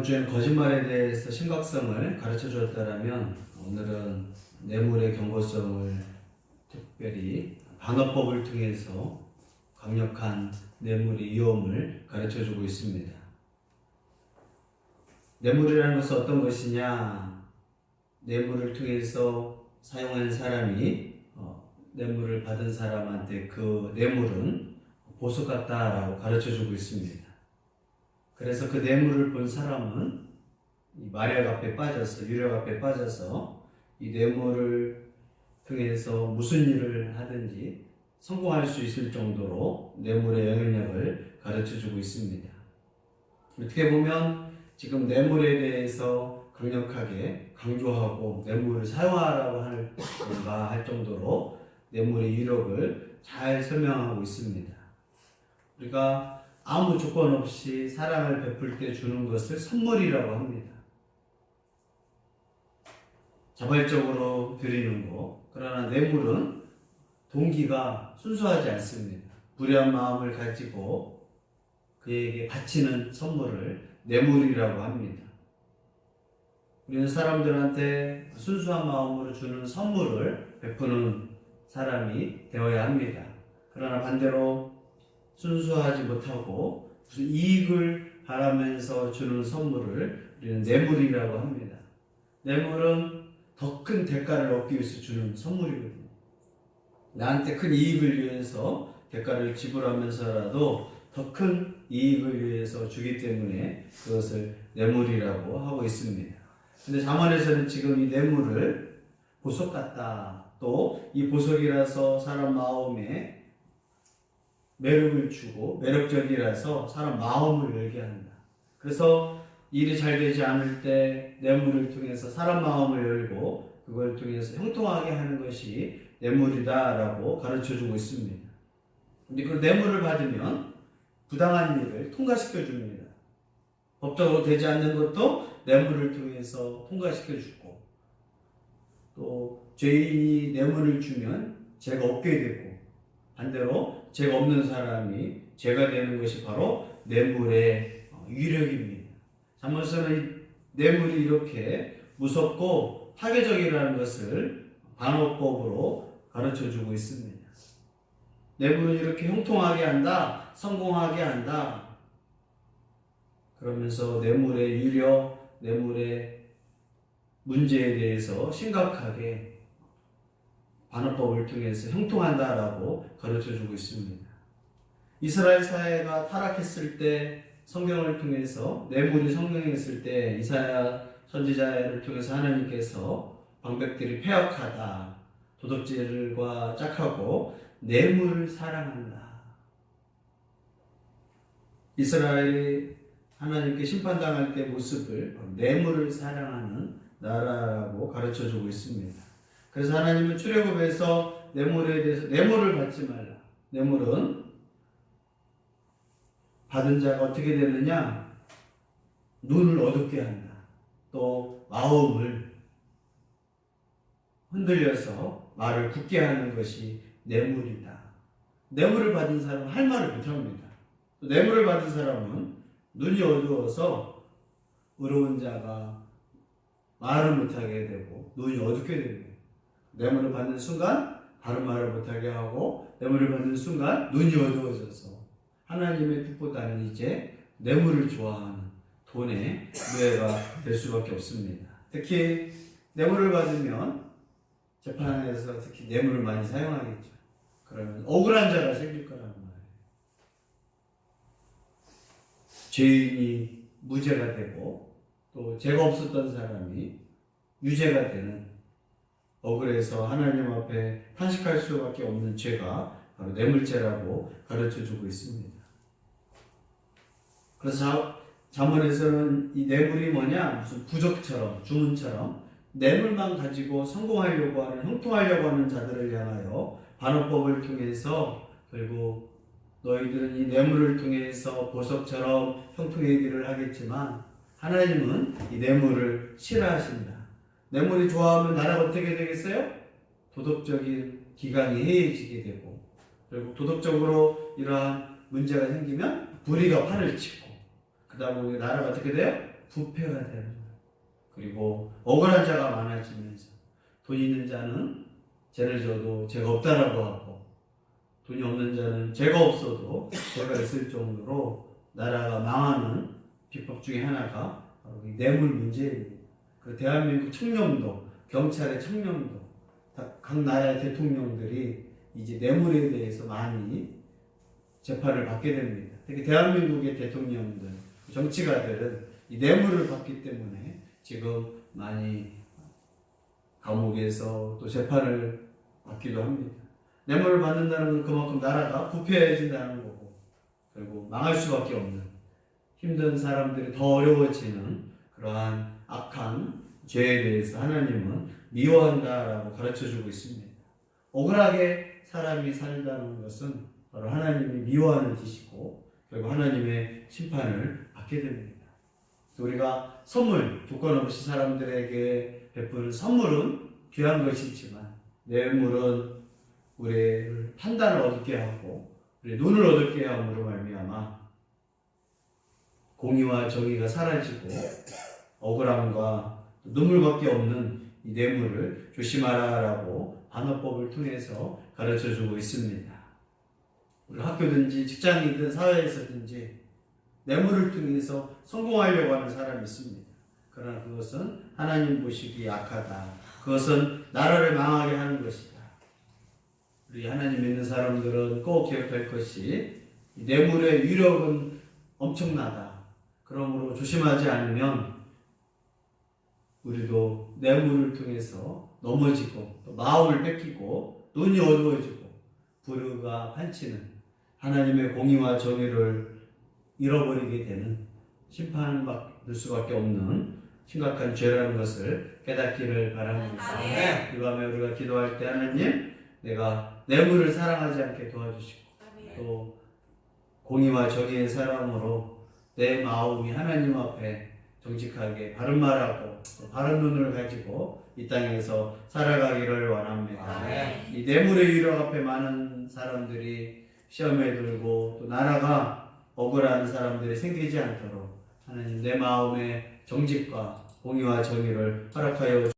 주에는 거짓말에 대해서 심각성을 가르쳐 주었다면 오늘은 뇌물의 경고성을 특별히 반어법을 통해서 강력한 뇌물의 위험을 가르쳐 주고 있습니다. 뇌물이라는 것은 어떤 것이냐? 뇌물을 통해서 사용한 사람이 뇌물을 받은 사람한테 그 뇌물은 보석 같다라고 가르쳐 주고 있습니다. 그래서 그 뇌물을 본 사람은 이 마력앞에 빠져서, 유력앞에 빠져서 이 뇌물을 통해서 무슨 일을 하든지 성공할 수 있을 정도로 뇌물의 영향력을 가르쳐 주고 있습니다. 어떻게 보면 지금 뇌물에 대해서 강력하게 강조하고 뇌물을 사용하라고 할 정도로 뇌물의 유력을 잘 설명하고 있습니다. 우리가 아무 조건 없이 사랑을 베풀 때 주는 것을 선물이라고 합니다. 자발적으로 드리는 거. 그러나 뇌물은 동기가 순수하지 않습니다. 불의한 마음을 가지고 그에게 바치는 선물을 뇌물이라고 합니다. 우리는 사람들한테 순수한 마음으로 주는 선물을 베푸는 사람이 되어야 합니다. 그러나 반대로 순수하지 못하고 무슨 이익을 바라면서 주는 선물을 우리는 뇌물이라고 합니다. 뇌물은 더 큰 대가를 얻기 위해서 주는 선물이거든요. 나한테 큰 이익을 위해서 대가를 지불하면서라도 더 큰 이익을 위해서 주기 때문에 그것을 뇌물이라고 하고 있습니다. 근데 잠언에서는 지금 이 뇌물을 보석 같다. 또 이 보석이라서 사람 마음에 매력을 주고 매력적이라서 사람 마음을 열게 한다. 그래서 일이 잘 되지 않을 때 뇌물을 통해서 사람 마음을 열고 그걸 통해서 형통하게 하는 것이 뇌물이다라고 가르쳐주고 있습니다. 근데 그 뇌물을 받으면 부당한 일을 통과시켜 줍니다. 법적으로 되지 않는 것도 뇌물을 통해서 통과시켜 주고, 또 죄인이 뇌물을 주면 죄가 없게 되고, 반대로 죄가 없는 사람이 죄가 되는 것이 바로 뇌물의 위력입니다. 잠언에서는 뇌물이 이렇게 무섭고 파괴적이라는 것을 반어법으로 가르쳐주고 있습니다. 뇌물은 이렇게 형통하게 한다, 성공하게 한다. 그러면서 뇌물의 유력, 뇌물의 문제에 대해서 심각하게 반어법을 통해서 형통한다라고 가르쳐주고 있습니다. 이스라엘 사회가 타락했을 때 성경을 통해서 뇌물이 성행했을 때 이사야 선지자를 통해서 하나님께서 방백들이 패역하다, 도덕질과 짝하고 뇌물을 사랑한다. 이스라엘이 하나님께 심판당할 때 모습을 뇌물을 사랑하는 나라라고 가르쳐주고 있습니다. 그래서 하나님은 출애굽에서 뇌물에 대해서 뇌물을 받지 말라. 뇌물은 받은 자가 어떻게 되느냐? 눈을 어둡게 한다. 또 마음을 흔들려서 말을 굳게 하는 것이 뇌물이다. 뇌물을 받은 사람은 할 말을 못합니다. 또 뇌물을 받은 사람은 눈이 어두워서 의로운 자가 말을 못하게 되고 눈이 어둡게 됩니다. 뇌물을 받는 순간 바른 말을 못하게 하고 뇌물을 받는 순간 눈이 어두워져서 하나님의 뜻보다는 이제 뇌물을 좋아하는 돈의 노예가 될 수밖에 없습니다. 특히 뇌물을 받으면 재판에서 특히 뇌물을 많이 사용하겠죠. 그러면 억울한 자가 생길 거란 말이에요. 죄인이 무죄가 되고 또 죄가 없었던 사람이 유죄가 되는, 억울해서 하나님 앞에 탄식할 수밖에 없는 죄가 바로 뇌물죄라고 가르쳐주고 있습니다. 그래서 잠언에서는 이 뇌물이 뭐냐? 무슨 부적처럼, 주문처럼 뇌물만 가지고 성공하려고 하는, 형통하려고 하는 자들을 향하여 반어법을 통해서 결국 너희들은 이 뇌물을 통해서 보석처럼 형통하기를 하겠지만 하나님은 이 뇌물을 싫어하신다. 뇌물이 좋아하면 나라가 어떻게 되겠어요? 도덕적인 기강이 해이해지게 되고, 결국 도덕적으로 이러한 문제가 생기면 불의가 판을 치고, 그 다음에 나라가 어떻게 돼요? 부패가 되는 거예요. 그리고 억울한 자가 많아지면서 돈 있는 자는 죄를 져도 죄가 없다라고 하고 돈이 없는 자는 죄가 없어도 죄가 있을 정도로 나라가 망하는 비법 중에 하나가 바로 이 뇌물 문제입니다. 그 대한민국 청렴도, 경찰의 청렴도, 각 나라의 대통령들이 이제 뇌물에 대해서 많이 재판을 받게 됩니다. 특히 대한민국의 대통령들, 정치가들은 이 뇌물을 받기 때문에 지금 많이 감옥에서 또 재판을 받기도 합니다. 뇌물을 받는다는 건 그만큼 나라가 부패해진다는 거고, 그리고 망할 수밖에 없는 힘든 사람들이 더 어려워지는 그러한 악한 죄에 대해서 하나님은 미워한다라고 가르쳐주고 있습니다. 억울하게 사람이 살다는 것은 바로 하나님이 미워하는 짓이고 결국 하나님의 심판을 받게 됩니다. 우리가 선물, 조건 없이 사람들에게 베푸는 선물은 귀한 것이지만 뇌물은 우리를 판단을 얻게 하고 우리 눈을 얻게 함으로 말미암아 공의와 정의가 사라지고 억울함과 눈물밖에 없는 이 뇌물을 조심하라라고 반어법을 통해서 가르쳐주고 있습니다. 우리 학교든지 직장이든 사회에서든지 뇌물을 통해서 성공하려고 하는 사람이 있습니다. 그러나 그것은 하나님 보시기에 악하다. 그것은 나라를 망하게 하는 것이다. 우리 하나님 믿는 사람들은 꼭 기억할 것이 뇌물의 위력은 엄청나다. 그러므로 조심하지 않으면 우리도 뇌물을 통해서 넘어지고 또 마음을 뺏기고 눈이 어두워지고 불의가 판치는 하나님의 공의와 정의를 잃어버리게 되는 심판을 받을 수밖에 없는 심각한 죄라는 것을 깨닫기를 바랍니다. 이 밤에 우리가 기도할 때 하나님 내가 뇌물을 사랑하지 않게 도와주시고 또 공의와 정의의 사람으로 내 마음이 하나님 앞에 정직하게 바른 말하고 또 바른 눈을 가지고 이 땅에서 살아가기를 원합니다. 이 뇌물의 위력 앞에 많은 사람들이 시험에 들고 또 나라가 억울한 사람들이 생기지 않도록 하나님 내 마음의 정직과 공의와 정의를 허락하여